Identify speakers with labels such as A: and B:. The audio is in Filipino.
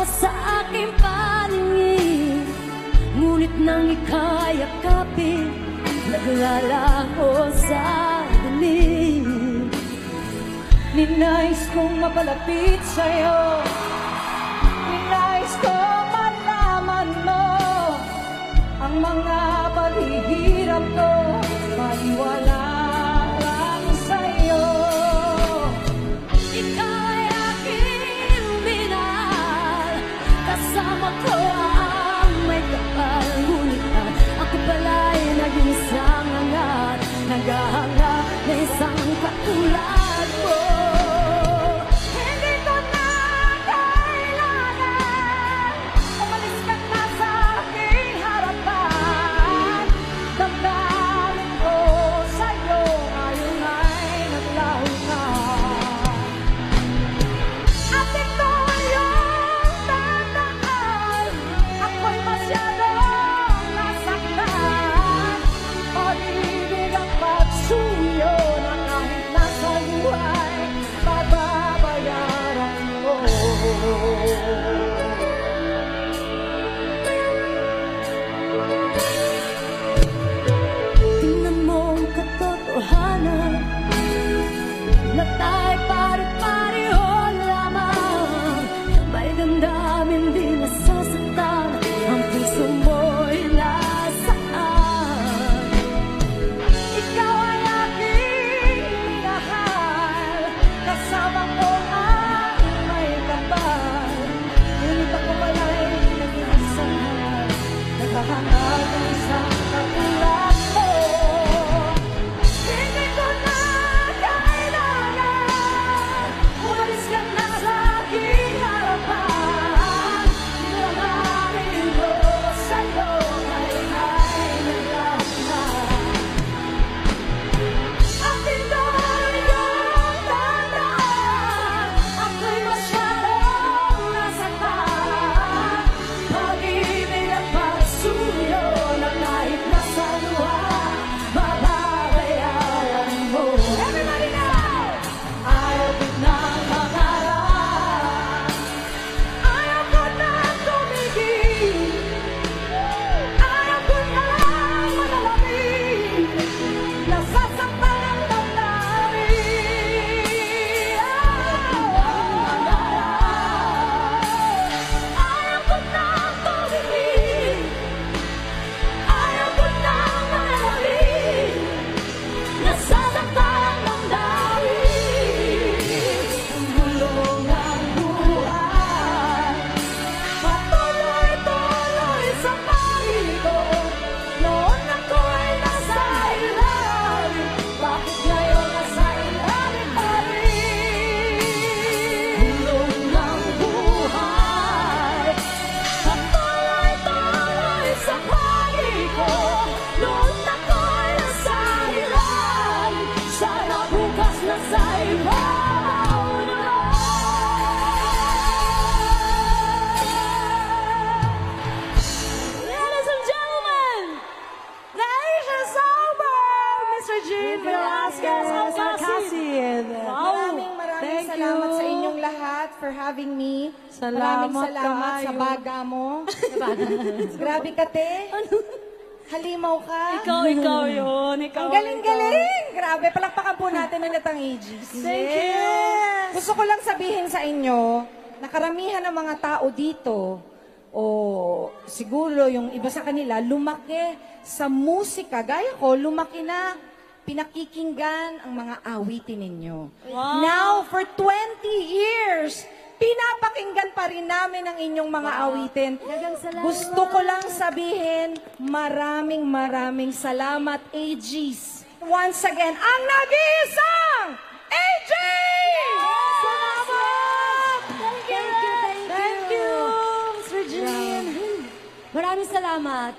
A: sa aking paningin, ngunit nang ika'y yakapin, naglalaho sa dilim. Ninais kong mapalapit sa'yo, ninais kong malaman mo ang mga paghihirap ko, maiwala lang sa'yo. Ikaw ay aking minahal, kasama ko ang may kapal, ngunit ako pala'y naging isang angat, naghahanga na isang katulad mo. Hindi ko na kailangan umalis ka na sa aking harapan. Damdamin ko sa'yo ngayon ay naglaho na, at ito yung tandaan, ako'y masyadong nasaktan. Pag-ibig ang pagsuyo na kahit nasa buhay, bababayaran mo. Tingnan mo ang katotohanan na tayo'y pare-pareho lamang. May damdamin di nasasaktan, ang puso mo'y nasaan. Ikaw ay aking minahal, kasama ko ang may kapal, ngunit ako pala'y naging isang hangal, naghahangad ng isang katulad mo. Hindi ko na kailangan umalis ka na sa aking harapan. Damdamin ko sa'yo ngayon ay naglaho na, at ito yung tandaan, ako'y masyadong nasaktan. Pag-ibig at pagsuyo na kahit nasa luha, bababayaran mo. Everybody now! Ayaw ko nang mangarap, ayaw ko nang tumigil, ayaw ko nang manalangin, nasasaktan ang damdamin. Ayaw ko nang tumigil, ayaw ko nang manalangin, nasasaktan ang damdamin. Ang gulong ng buhay, patuloy-tuloy sa pag-ibig. Noon ako'y nasa ilalim, bakit ngayon nasa ilalim pa rin? Gulong ng buhay, patuloy-tuloy sa pag-ibig. Noon ako'y nasa ilalim, sana bukas nasa ibabaw na. Ladies and gentlemen, the Asia's over! Mr. Jean Velasquez Alcacid.
B: Maraming salamat sa inyong lahat for having me. Maraming salamat sa baga mo. Grabe ka, te. Halimaw ka.
A: Ikaw yun.
B: Ang galing-galing. Grabe, palakpakan po natin ulit ang Aegis.
A: Thank you.
B: Gusto ko lang sabihin sa inyo, na karamihan ng mga tao dito, o siguro yung iba sa kanila, lumaki sa musika. Gaya ko, lumaki na pinakikinggan ang mga awitin ninyo.
A: Wow.
B: Now, for 20 years, pinapakinggan pa rin namin ang inyong mga awitin. Gusto ko lang sabihin, maraming salamat, Aegis. Once again, ang nag-iisang Aegis!
A: Salamat! Thank you, Mr. Jean. Maraming salamat.